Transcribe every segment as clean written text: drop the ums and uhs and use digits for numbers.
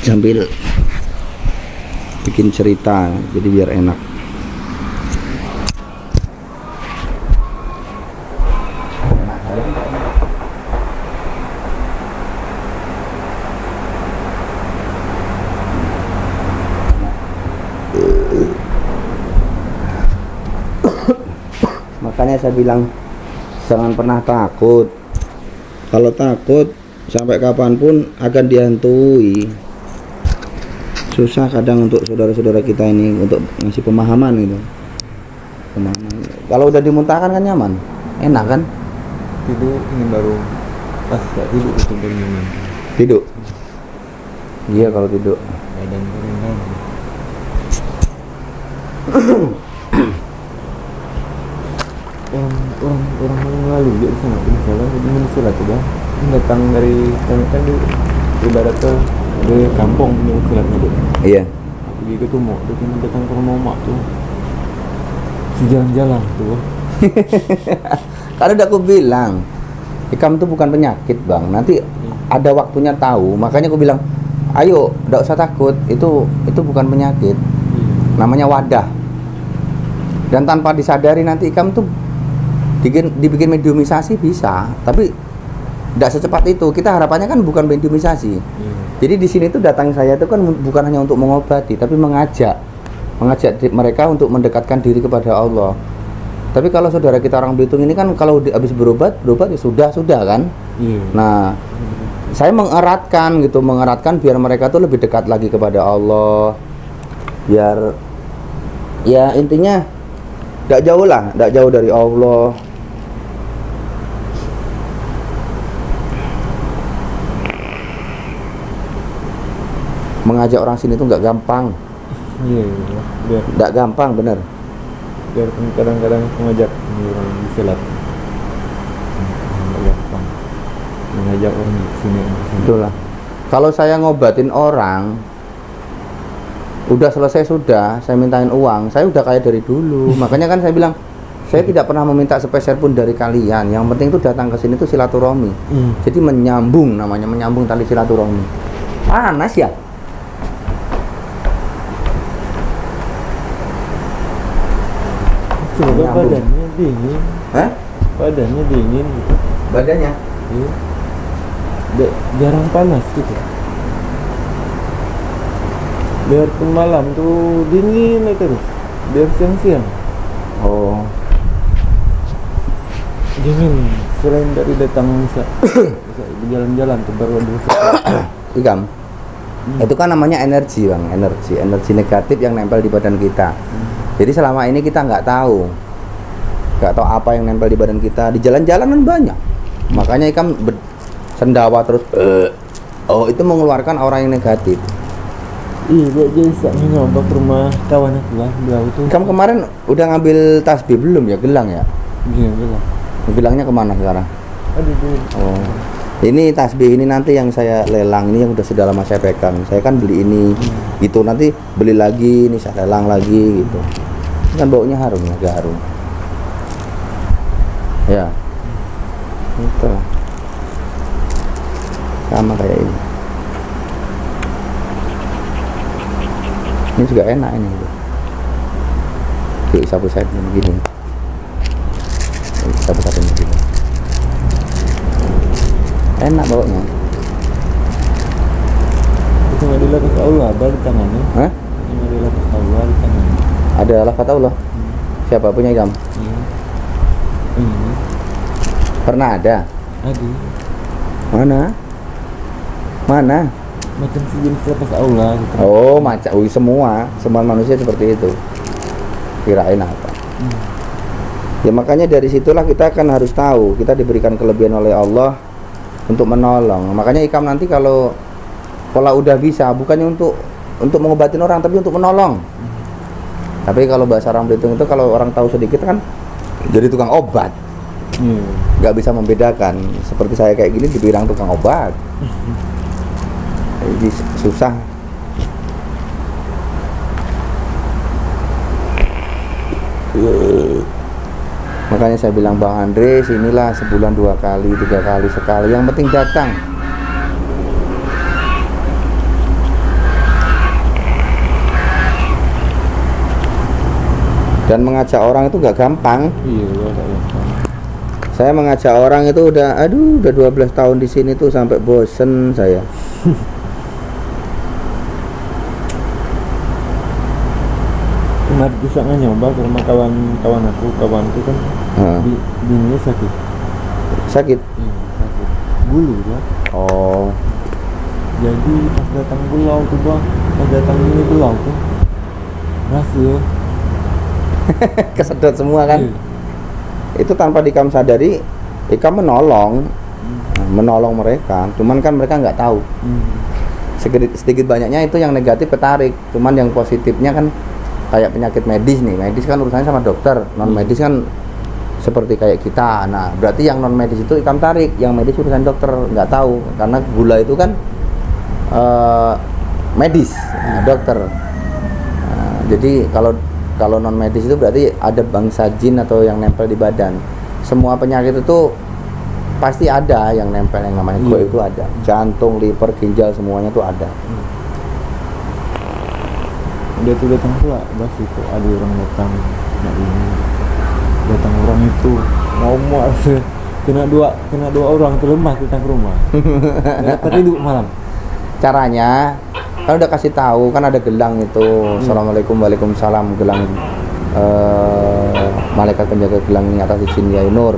sambil bikin cerita jadi biar enak. Makanya saya bilang jangan pernah takut. Kalau takut sampai kapanpun akan dihantui. Susah kadang untuk saudara-saudara kita ini untuk ngasih pemahaman gitu. Pemahaman. Kalau udah dimuntahkan kan nyaman, enak kan? Tidur ini baru pas tak tidur itu baru nyaman. Tidur. Iya kalau tidur. Badan keringan. orang lalu dia di sana misalnya di Malaysia tuh bang datang dari kan di ibarat tuh dari kampung di Malaysia tuh. Iya. Pergi ke Tumuk, dia datang ke rumah mak tuh sejalan-jalan tuh bang. Karena udah aku bilang ikam tuh bukan penyakit bang, nanti ada waktunya tahu. Makanya aku bilang ayo nggak usah takut, itu bukan penyakit, namanya wadah. Dan tanpa disadari nanti ikam tuh dibikin mediumisasi bisa, tapi tidak secepat itu. Kita harapannya kan bukan mediumisasi. Jadi di sini tuh datang saya itu kan bukan hanya untuk mengobati, tapi mengajak mereka untuk mendekatkan diri kepada Allah. Tapi kalau saudara kita orang Belitung ini kan kalau habis berobat ya sudah kan. Nah, saya mengeratkan biar mereka tuh lebih dekat lagi kepada Allah. Biar ya intinya tidak jauh dari Allah. Mengajak orang sini tuh nggak gampang. Biar Nggak gampang bener. biar kadang-kadang mengajak orang silat. Nggak gampang mengajak orang ke sini. Itulah. Kalau saya ngobatin orang, udah selesai saya mintain uang, saya udah kaya dari dulu. Makanya kan saya bilang, saya tidak pernah meminta sepeser pun dari kalian. Yang penting tuh datang ke sini tuh silaturahmi. Jadi menyambung tali silaturahmi. Panas ya? Coba badannya dingin. Hah? Badannya dingin gitu. Badannya? Iya. Jarang panas gitu. Biarpun malam tuh dingin terus. Biar siang-siang. Oh. Dingin. Selain dari datang bisa berjalan-jalan tuh baru bisa. Ikam. Itu kan namanya energi bang, energi negatif yang nempel di badan kita. Jadi selama ini kita nggak tahu apa yang nempel di badan kita. Di jalan-jalan kan banyak. Makanya ikam sendawa terus. Itu mengeluarkan aura yang negatif. Iya, gua jadi nyoba ke rumah kawan aku lah, beliau tuh. Kamu kemarin udah ngambil tasbih belum ya, gelang ya? Iya, gelang. Gelangnya kemana sekarang? Aduh. Oh, ini tasbih ini nanti yang saya lelang, ini yang sudah lama saya pegang. Saya kan beli ini, gitu. Nanti beli lagi, ini saya lelang lagi, gitu. Ini kan baunya harum ya, agak harum. Ya, itu sama kayak ini. Ini juga enak ini. Di sapu-sapu begini. Sapu-sapu begini. Enak baunya. Itu nggak dilapis Allah, di tangannya. Hah? Itu nggak dilapis Allah di tangannya. Ada lafaz Allah. Siapa punya ikam? Iya. Ini. Pernah ada? Ada. Mana? Macam sejenis lafaz Allah gitu. Oh, semua manusia seperti itu. Kirain apa? Ya makanya dari situlah kita kan harus tahu kita diberikan kelebihan oleh Allah untuk menolong. Makanya ikam nanti kalau udah bisa bukannya untuk mengobatin orang tapi untuk menolong. Tapi kalau bahasa orang Belitung itu kalau orang tahu sedikit kan jadi tukang obat. Nggak bisa membedakan. Seperti saya kayak gini dibilang tukang obat. Jadi susah. Makanya saya bilang Bang Andre, sinilah sebulan 2 kali, 3 kali sekali, yang penting datang. Dan mengajak orang itu gak gampang. Iya, gak gampang. Saya mengajak orang itu udah 12 tahun di sini tuh sampai bosen saya. Kemarin bisa nggak nyoba ke rumah kawanku kan bininya sakit. Sakit? Iya, sakit. Bulu ya. Oh. Jadi pas datang pulau tuh bang, pas datang ini pulau tuh, berhasil. Kesedot semua kan? Iya. Itu tanpa Ikam sadari, Ikam menolong mereka. Cuman kan mereka nggak tahu. Sedikit banyaknya itu yang negatif ketarik. Cuman yang positifnya kan kayak penyakit medis nih. Medis kan urusannya sama dokter. Non medis kan seperti kayak kita. Nah, berarti yang non medis itu Ikam tarik. Yang medis urusan dokter nggak tahu. Karena gula itu kan medis, dokter. Nah, jadi kalau non medis itu berarti ada bangsa jin atau yang nempel di badan. Semua penyakit itu pasti ada yang nempel, yang namanya goib itu ada. Jantung, liver, ginjal semuanya tuh ada. Dia tuh datang pula, bas itu ada orang datang, datang orang itu ngomong kena dua orang terlemas datang ke rumah. Dapat hidup malam. Caranya kan udah kasih tahu kan ada gelang itu. Assalamualaikum waalaikumsalam, gelang malaikat penjaga gelang ini atas izin Yai Nur,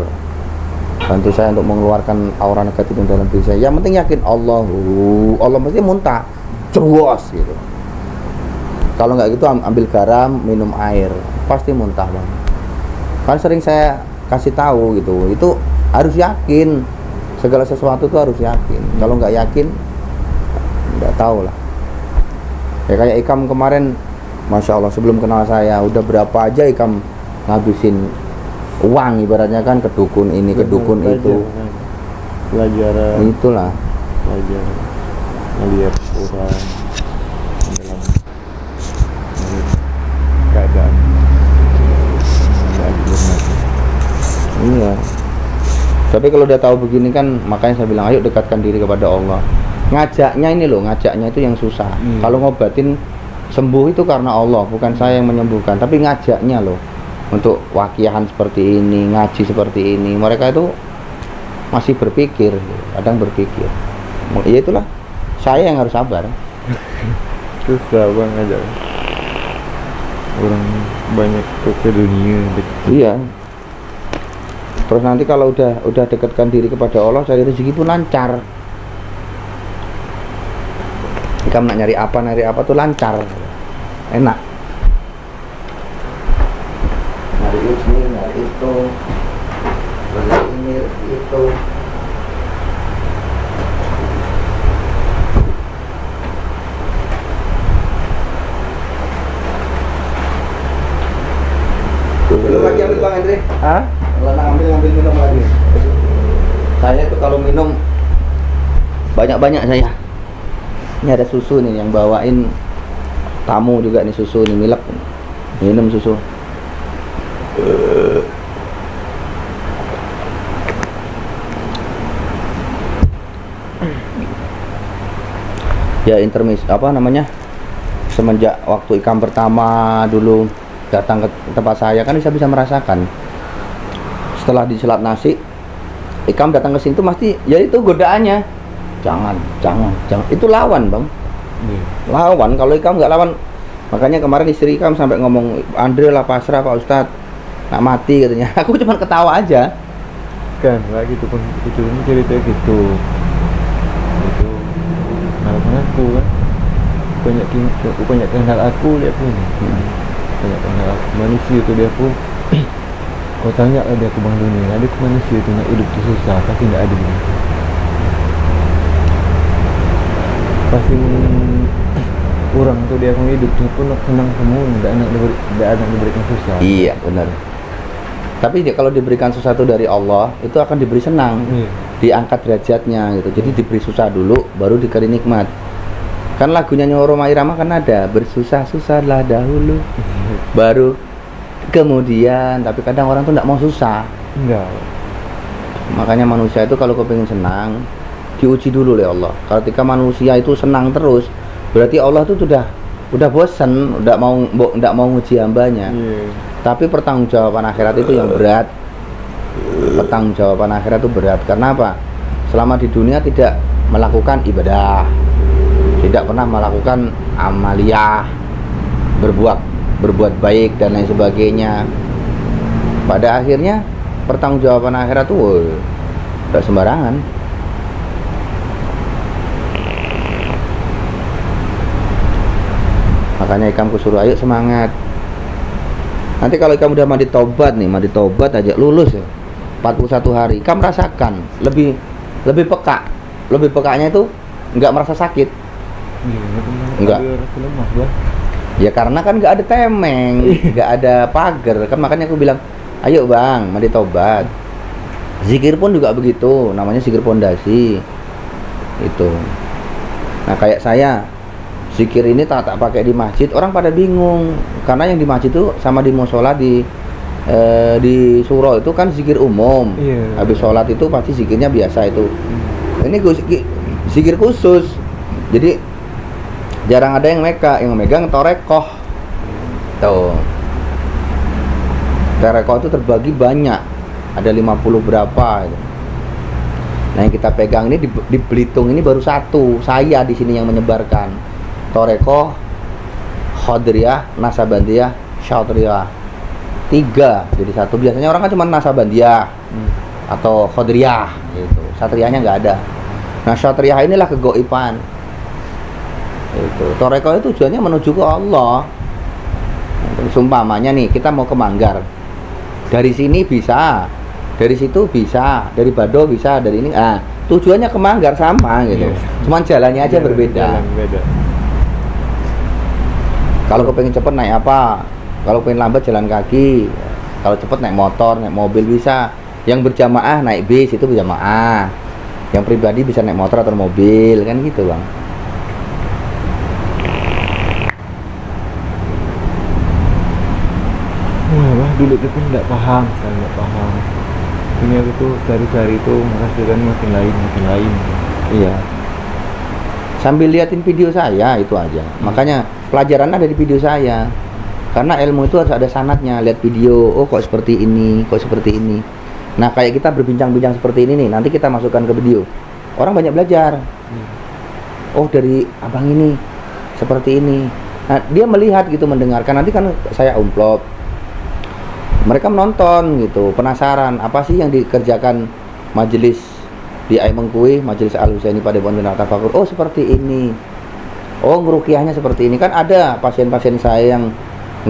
bantu saya untuk mengeluarkan aura negatif yang dalam diri saya. Yang penting yakin Allah mesti muntah cerwas gitu. Kalau nggak gitu ambil garam, minum air, pasti muntah bang. Kan sering saya kasih tahu gitu, itu harus yakin, segala sesuatu tuh harus yakin. Kalau nggak yakin nggak tahu lah. Ya kayak Ikam kemarin, Masya Allah, sebelum kenal saya udah berapa aja Ikam ngabisin uang ibaratnya kan ke dukun ini, ke dukun itu. Pelajaran. Itulah. Pelajaran. Melihat orang dalam keadaan. Iya. Tapi kalau udah tahu begini kan, makanya saya bilang ayo dekatkan diri kepada Allah. Ngajaknya ini loh, ngajaknya itu yang susah. Kalau ngobatin sembuh itu karena Allah, bukan saya yang menyembuhkan, tapi ngajaknya loh. Untuk wakiahan seperti ini, ngaji seperti ini, mereka itu masih berpikir, kadang berpikir. Ya itulah, saya yang harus sabar. Susah bang ngajak. Orang banyak ke dunia. Iya. Terus nanti kalau udah dekatkan diri kepada Allah, cari rezeki pun lancar. Ikam nak nyari apa tuh lancar, enak. Nyari ini, nyari itu, beli ini, itu. Belum lagi ambil Bang Andre? Hah? Kalau nak ngambil minum lagi. Saya tuh kalau minum banyak-banyak saya. Ini ada susu nih yang bawain tamu juga nih, susu nih milk. Minum susu. Ya intermis apa namanya? Semenjak waktu Ikam pertama dulu datang ke tempat saya kan bisa merasakan. Setelah diselat nasi, Ikam datang ke sini tuh pasti ya itu godaannya. Jangan. Itu lawan, Bang. Lawan. Kalau Ikam nggak lawan, makanya kemarin istri Ikam sampai ngomong, Andre lah pasrah Pak Ustadz, nak mati katanya. Aku cuma ketawa aja. Kan, nggak gitu pun itu cerita gitu. Itu malam aku kan banyak kenal aku lihat pun. Banyak kenal aku manusia tuh dia pun. Kau tanya dia ke Bang Dunia, ada ke manusia tu nak hidup tu susah, pasti nggak ada. Pasti orang tuh dia akan hidup tuh pun senang semua, tidak ada diberikan susah. Iya benar. Tapi kalau diberikan sesuatu dari Allah itu akan diberi senang, diangkat derajatnya gitu. Jadi diberi susah dulu, baru diberi nikmat. Kan lagunya Rhoma Irama kan ada bersusah-susahlah dahulu, baru kemudian. Tapi kadang orang tuh tidak mau susah. Enggak. Makanya manusia itu kalau kepingin senang, diuji dulu oleh Allah. Kalau ketika manusia itu senang terus, berarti Allah itu udah bosan, udah mau nguji hambanya. Tapi pertanggungjawaban akhirat itu yang berat. Pertanggungjawaban akhirat itu berat. Karena apa? Selama di dunia tidak melakukan ibadah, tidak pernah melakukan amaliyah, berbuat baik dan lain sebagainya. Pada akhirnya pertanggungjawaban akhirat itu tidak sembarangan. Makanya kamu suruh ayo semangat. Nanti kalau kamu udah mandi tobat aja lulus ya 41 hari, kamu rasakan lebih peka. Lebih pekanya itu nggak merasa sakit. Enggak. Ya karena kan nggak ada temeng, nggak ada pagar. Kan makanya aku bilang, ayo bang, mandi tobat. Zikir pun juga begitu, namanya zikir pondasi. Itu. Nah kayak saya, zikir ini tak pakai di masjid, orang pada bingung. Karena yang di masjid itu sama di musola di suro itu kan zikir umum. Habis sholat itu pasti zikirnya biasa itu. Ini zikir khusus. Jadi jarang ada yang megang torekoh. Tuh. Torekoh itu terbagi banyak. Ada 50 berapa gitu. Nah, yang kita pegang ini di Belitung ini baru satu. Saya di sini yang menyebarkan. Torekoh, Khodriyah, Nasabandiyah, Syatriyah. 3 jadi satu. Biasanya orang kan cuma Nasabandiyah atau Khodriyah gitu. Satriyahnya nggak ada. Nah, Syatriyah inilah kegoiban. Itu. Torekoh itu tujuannya menuju ke Allah. Sumpamanya nih, kita mau ke Manggar. Dari sini bisa, dari situ bisa, dari Bado bisa, dari ini. Tujuannya ke Manggar sama gitu. Cuman jalannya aja berbeda. Kalau pengen cepet naik apa? Kalau pengen lambat jalan kaki. Kalau cepet naik motor, naik mobil bisa. Yang berjamaah naik bis itu berjamaah. Yang pribadi bisa naik motor atau mobil, kan gitu bang. Wah, dulu itu pun nggak paham, saya nggak paham. Dunia itu sehari-hari itu menghasilkan makin lain. Iya. Sambil liatin video saya itu aja. Makanya pelajaran ada di video saya. Karena ilmu itu harus ada sanadnya. Lihat video, oh kok seperti ini, kok seperti ini. Nah kayak kita berbincang-bincang seperti ini nih, nanti kita masukkan ke video. Orang banyak belajar. Oh dari abang ini seperti ini. Nah dia melihat gitu, mendengarkan. Nanti kan saya upload. Mereka menonton gitu, penasaran apa sih yang dikerjakan majelis di Aimengkui, majelis Al-Husaini pada Pondok Tafakur. Oh seperti ini. Oh ngurukiahnya seperti ini. Kan ada pasien-pasien saya yang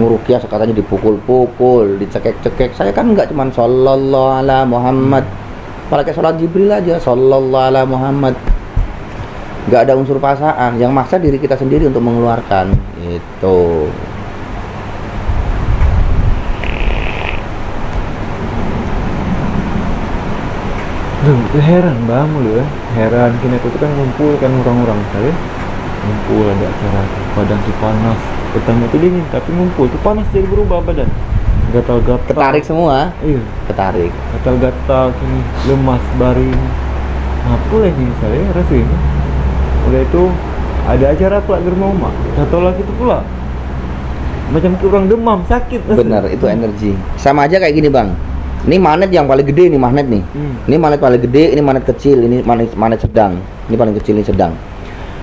ngurukiah katanya dipukul-pukul, dicekek-cekek. Saya kan enggak cuman sallallahu ala Muhammad. Pakai salat Jibril aja, sallallahu ala Muhammad. Enggak ada unsur paksaan, yang maksa diri kita sendiri untuk mengeluarkan itu. Heran bang mulu ya, heran kini aku tuh kan ngumpulkan orang-orang saya, ngumpul ada acara badan tuh panas, pertama tuh dingin tapi ngumpul tuh panas jadi berubah badan, gatal-gatal, Ketarik semua. iya, Ketarik. gatal-gatal kini lemas baring, apa lagi saya rasanya, udah itu ada acara pula di rumah mak, gatal lagi itu pula, macam kurang demam sakit. Bener, itu energi. Sama aja kayak gini bang. Ini magnet yang paling gede nih, magnet nih. Ini magnet paling gede, ini magnet kecil, ini magnet sedang. Ini paling kecil, ini sedang.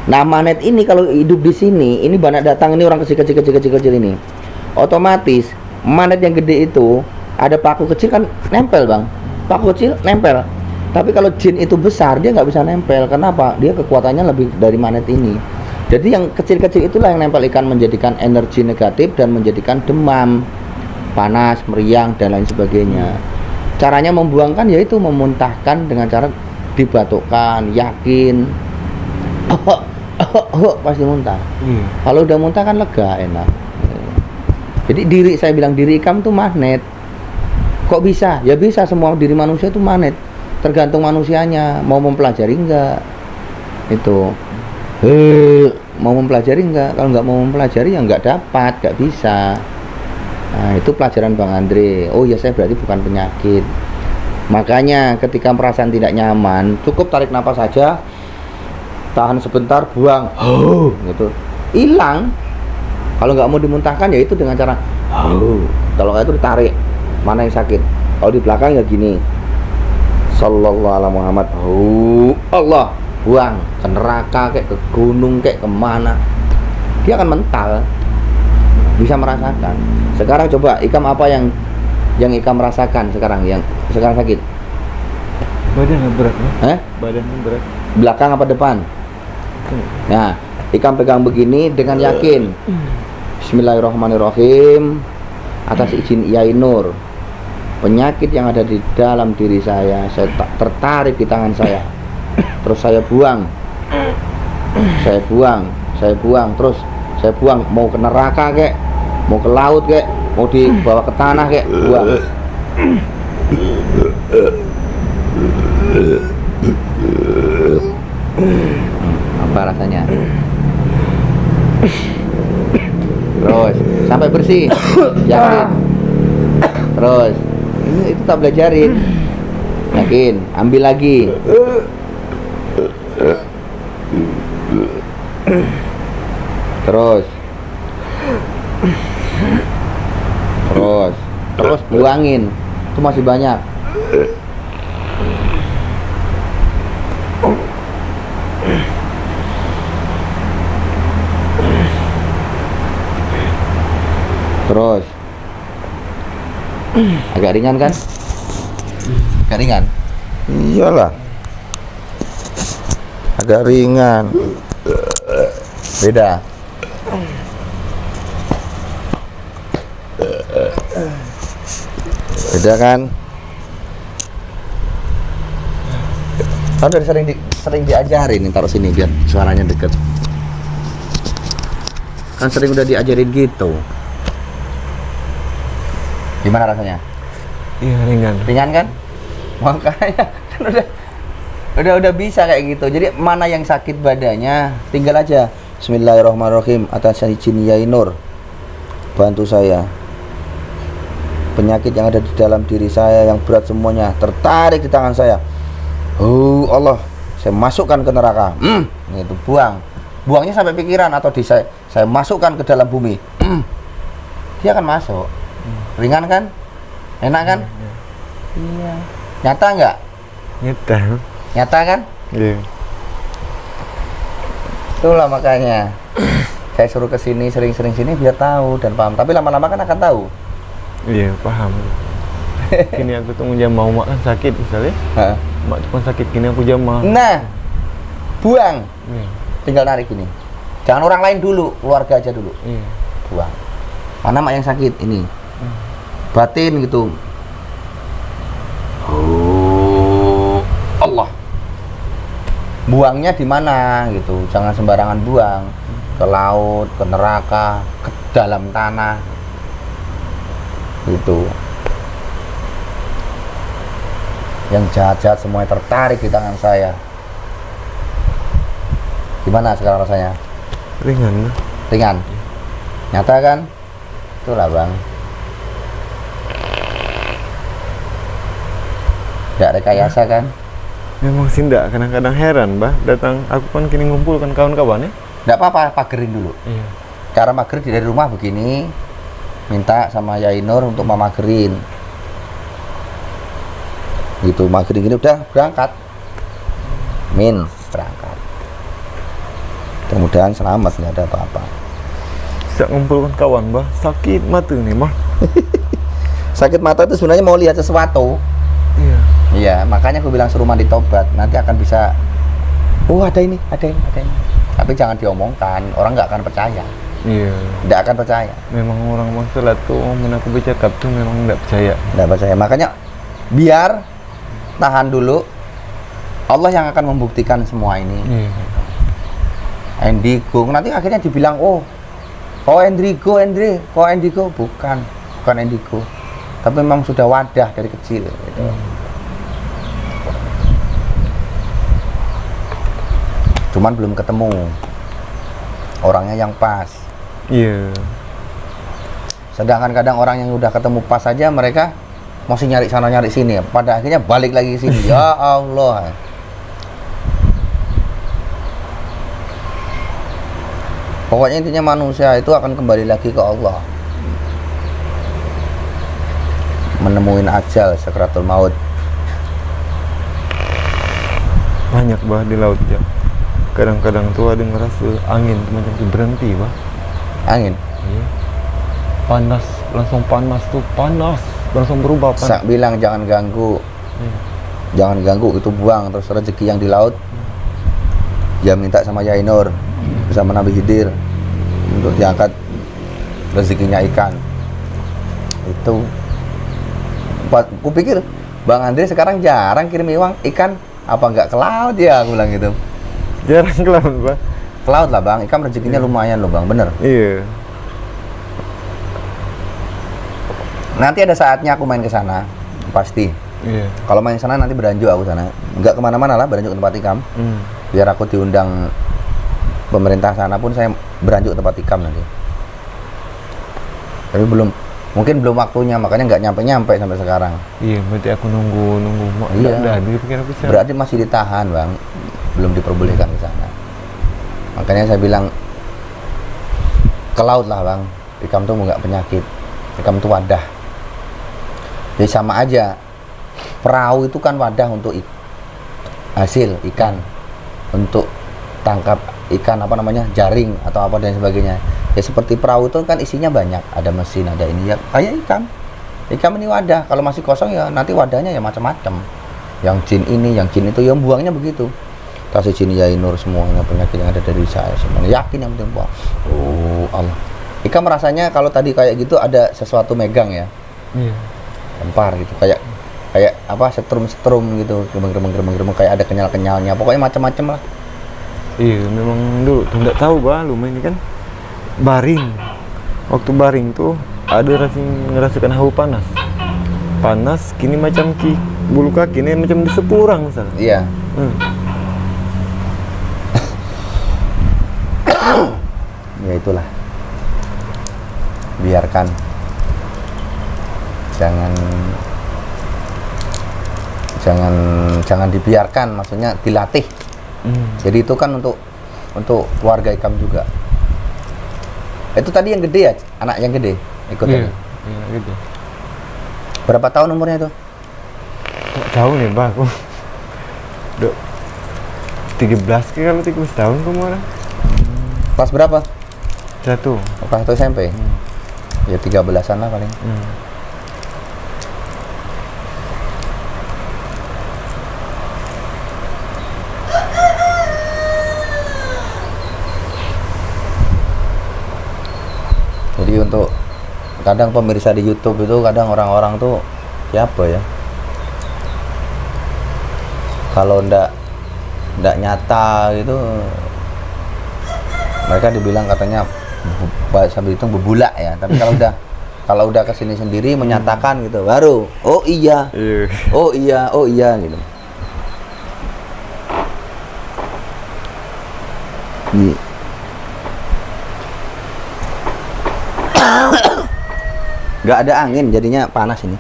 Nah, magnet ini kalau hidup di sini, ini banyak datang ini orang kecil ini. Otomatis magnet yang gede itu ada paku kecil kan nempel, Bang. Paku kecil nempel. Tapi kalau jin itu besar, dia nggak bisa nempel. Kenapa? Dia kekuatannya lebih dari magnet ini. Jadi yang kecil-kecil itulah yang nempel ikan, menjadikan energi negatif dan menjadikan demam, panas, meriang dan lain sebagainya. Caranya membuangkan yaitu memuntahkan dengan cara dibatukkan, yakin. Pasti muntah. Kalau udah muntah kan lega, enak. Jadi diri, saya bilang diri kamu tuh magnet. Kok bisa? Ya bisa, semua diri manusia itu magnet. Tergantung manusianya mau mempelajari enggak. Itu. Mau mempelajari enggak? Kalau enggak mau mempelajari ya enggak dapat, enggak bisa. Nah, itu pelajaran Bang Andre. Oh ya, saya berarti bukan penyakit. Makanya ketika perasaan tidak nyaman, cukup tarik napas saja, tahan sebentar, buang, gitu, hilang. Kalau nggak mau dimuntahkan, ya itu dengan cara Kalau kayak itu ditarik, mana yang sakit. Kalau di belakang ya gini. Sallallahu alaihi Muhammad. Allah, buang ke neraka kayak ke gunung kayak kemana. Dia akan mental, bisa merasakan. Sekarang coba Ikam apa yang Ikam rasakan sekarang, yang sekarang sakit? Badan yang berat ya? Badan yang berat. Belakang apa depan? Nah, Ikam pegang begini dengan yakin. Bismillahirrahmanirrahim. Atas izin Yai Nur, penyakit yang ada di dalam diri saya tertarik di tangan saya. Terus saya buang. Terus saya buang, mau ke neraka kek, mau ke laut kek, mau dibawa ke tanah kek, buang. Apa rasanya? Terus sampai bersih, yakin. Terus itu tak belajarin, yakin. Ambil lagi. Terus buangin. Itu masih banyak. Terus agak ringan kan? Agak ringan? Iyalah, agak ringan. Beda. Beda kan? Kan udah sering diajarin nih, taruh sini biar suaranya deket. Kan sering udah diajarin gitu. Gimana rasanya? Iya, ringan. Ringan kan? Makanya kan udah bisa kayak gitu. Jadi mana yang sakit badannya, tinggal aja Bismillahirrahmanirrahim, atas izin Yai Nur, bantu saya. Penyakit yang ada di dalam diri saya yang berat semuanya tertarik di tangan saya. Allah, saya masukkan ke neraka. Itu buang. Buangnya sampai pikiran atau saya masukkan ke dalam bumi. Dia akan masuk. Ringan kan? Enak kan? Iya. Nyata nggak? Nyata kan? Iya. Itulah makanya saya suruh kesini sering-sering sini biar tahu dan paham. Tapi lama-lama kan akan tahu. Iya, paham. Kini aku tuh mau makan sakit misalnya. Mak cuma sakit gini aku jamah. Nah, buang. Tinggal narik gini. Jangan orang lain dulu, keluarga aja dulu. Buang. Mana mak yang sakit ini? Batin gitu. Allah. Buangnya di mana gitu. Jangan sembarangan buang. Ke laut, ke neraka, ke dalam tanah. Gitu. Yang jahat-jahat semuanya tertarik di tangan saya. Gimana sekarang rasanya? Ringan. Ringan. Nyata kan? Itulah bang. Gak rekayasa kan? Memang sih enggak, kadang-kadang heran bah. Datang, aku kan kini ngumpulkan kawan-kawan ya. Nggak apa-apa, pagerin dulu. Iya. Cara magerin dari rumah begini. Minta sama Yai Nur untuk memagerin. Gitu, magerin gini udah berangkat. Berangkat. Mudah-mudahan selamat, nggak ada apa-apa. Bisa ngumpulkan kawan bah, sakit mata nih mah. Sakit mata itu sebenarnya mau lihat sesuatu. Iya. Iya, makanya aku bilang suruh mandi tobat. Nanti akan bisa. Ada ini. Tapi jangan diomongkan, orang nggak akan percaya. Iya. Nggak akan percaya. Memang orang masalah tuh, aku bercakap tuh memang nggak percaya. Nggak percaya. Makanya biar tahan dulu. Allah yang akan membuktikan semua ini. Iya. Endigo, nanti akhirnya dibilang, Enrico, bukan Endigo, tapi memang sudah wadah dari kecil gitu. Cuman belum ketemu orangnya yang pas. Iya. Sedangkan kadang orang yang udah ketemu pas saja mereka masih nyari sana nyari sini, pada akhirnya balik lagi ke sini. Ya Allah. Pokoknya intinya manusia itu akan kembali lagi ke Allah. menemuin ajal sakratul maut. Banyak bah di laut ya. Kadang-kadang tuh ada ngerasa angin tuh macam tuh berhenti bah. Angin. Iya. Panas, langsung panas tuh, panas, langsung berubah panas. Sak bilang jangan ganggu. Iya. Jangan ganggu, itu buang. Terus rezeki yang di laut dia minta sama Yai Nur bersama Nabi Khidir untuk diangkat rezekinya ikan. Itu aku pikir Bang Andre sekarang jarang kirim ikan, apa nggak ke laut ya, aku bilang gitu. Jarang ke laut bah. Ke laut lah Bang, ikan rezekinya lumayan loh Bang, bener. Iya. Nanti ada saatnya aku main ke sana, pasti. Iya. Kalau main sana nanti beranjuk aku sana, nggak kemana-mana lah, beranjuk ke tempat ikam. Biar aku diundang pemerintah sana pun saya beranjuk ke tempat ikam nanti. Tapi mungkin belum waktunya, makanya nggak nyampe sampai sekarang. Iya, berarti aku nunggu mak. Iya. Udah pikir aku siapa. Berarti masih ditahan Bang, belum diperbolehkan ke sana. Makanya saya bilang ke laut lah Bang. Ikam tuh nggak penyakit, ikam tuh wadah. Jadi sama aja, perahu itu kan wadah untuk hasil ikan, untuk tangkap ikan jaring atau apa dan sebagainya. Ya seperti perahu itu kan isinya banyak, ada mesin, ada ini ya kayak ikan ini wadah. Kalau masih kosong ya nanti wadahnya ya macam-macam, yang jin ini, yang jin itu, yang buangnya begitu. Kasih jin Yai Nur semuanya penyakit yang ada dari saya semuanya, yakin yang penting buang. Oh Allah, ikan merasanya kalau tadi kayak gitu ada sesuatu megang ya. Iya. Lempar gitu, kayak apa, setrum gitu, geremeng kayak ada kenyal-kenyalnya, pokoknya macam-macam lah. Iya, memang dulu tuh nggak tahu bah, lumayan ini kan baring. Waktu baring tuh ada ngerasakan hawa panas. Kini macam bulu kaki ini macam disepurang misalnya. Iya. Ya itulah. Biarkan. Jangan dibiarkan, maksudnya dilatih. Jadi itu kan untuk keluarga ikam juga. Itu tadi yang gede ya, anak yang gede ikut tadi. Iya, gitu. Berapa tahun umurnya itu? Nggak tahu nih bah, aku 13 kalau 13 tahun kemarin. Kelas berapa? Satu. Kelas 1 SMP. Ya 13-an lah paling. Jadi untuk kadang pemirsa di YouTube itu kadang orang-orang tuh siapa ya, kalau ndak nyata gitu mereka dibilang katanya sambil hitung bebulak ya, tapi kalau udah kesini sendiri menyatakan gitu baru oh iya gitu. Nggak ada angin jadinya panas ini.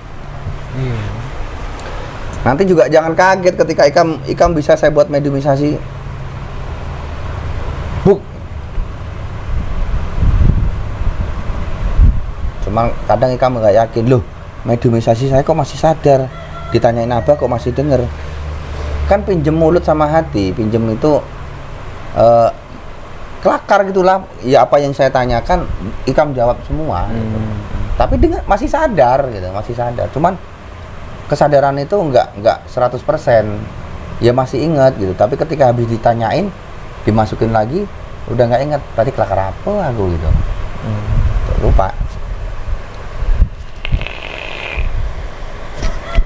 Nanti juga jangan kaget ketika ikam bisa saya buat mediumisasi. Buk. Cuma kadang ikam nggak yakin, loh mediumisasi saya kok masih sadar, ditanyain apa kok masih denger. Kan pinjem mulut sama hati, pinjem itu kelakar gitulah. Ya apa yang saya tanyakan ikam jawab semua. Gitu. Tapi masih sadar gitu, masih sadar. Cuman kesadaran itu enggak 100%. Ya masih ingat gitu. Tapi ketika habis ditanyain, dimasukin lagi, udah nggak ingat. Tadi kelakar apa aku gitu. Lupa.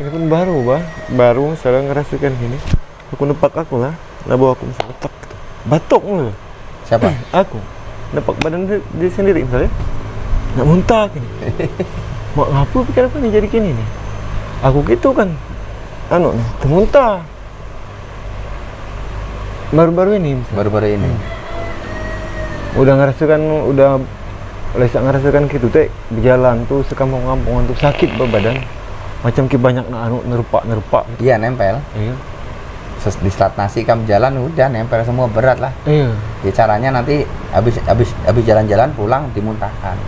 Ini pun baru saya ngerasakan gini. Aku nepak aku lah, bawa aku misalnya letak gitu. Batuk mulu. Siapa? Aku. Nepak badan dia sendiri misalnya. Nak muntah gini. Mak ngapa pikir apa nih jadi gini nih? Aku gitu kan. Muntah. Baru-baru ini misalnya. Baru-baru ini. Udah ngerasakan gitu teh di jalan tuh sekampung-kampungan tuh sakit badan. Macam banyak nerupak. Iya, nempel. Iya. Di serat nasi kamu jalan udah nempel semua, berat lah. Iya. Ya caranya nanti habis jalan-jalan pulang dimuntahkan.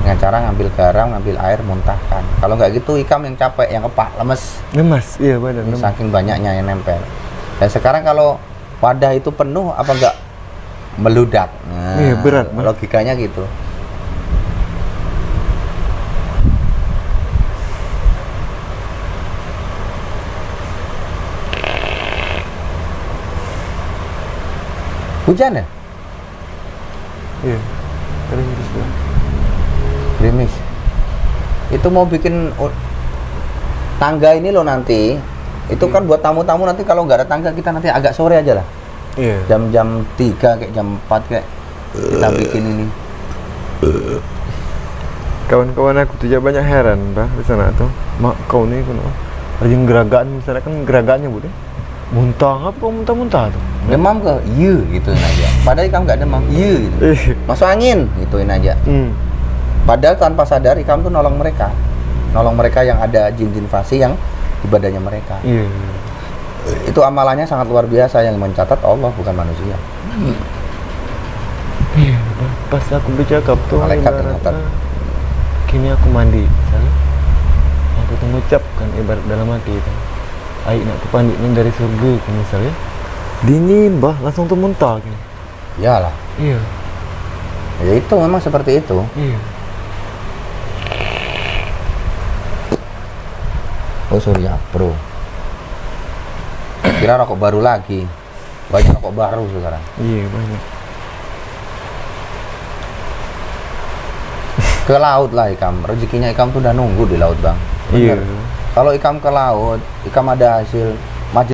dengan cara ngambil garam, ngambil air, muntahkan. Kalau nggak gitu ikam yang capek, yang kepak, lemes. Lemas, iya benar. Lemas. Saking banyaknya yang nempel. Dan sekarang kalau wadah itu penuh, apa nggak meludak? Nah, Iya, berat, Mas. logikanya gitu. Hujan ya? Iya. Terus lah. Gerimis. Itu mau bikin tangga ini loh nanti. Itu kan buat tamu-tamu nanti kalau nggak ada tangga kita nanti agak sore aja lah. Iya. Jam-jam 3 kayak jam 4 kayak kita bikin ini. Kawan-kawan aku tuh ya banyak heran bah di sana tuh. Mak kau nih kenapa? Rajin gerakan misalnya kan gerakannya bude. Muntah apa muntah-muntah tuh? Demam ke? Iya gituin aja. Padahal ikam nggak demam. Iya gitu. Masuk angin gituin aja. Padahal tanpa sadar ikam tuh nolong mereka. Nolong mereka yang ada jin-jin fasi yang di badannya mereka. Iya. Itu amalannya sangat luar biasa yang mencatat Allah bukan manusia. Iya, pas aku bercakap tuh Malaikat yang ibaratnya, catat. kini aku mandi misalnya aku tuh mengucapkan ibarat dalam hati itu aik nak kepandiknya dari surga kan misalnya dingin bah langsung tuh muntah gini. Iyalah. Iya. Ya itu memang seperti itu. Iya. Oh Surya Pro. Kira rokok baru lagi. Banyak rokok baru sekarang. Iya banyak. Ke laut lah ikam. Rezekinya ikam tuh udah nunggu di laut bang. Iya. Bener. Kalau ikam ke laut, ikam ada hasil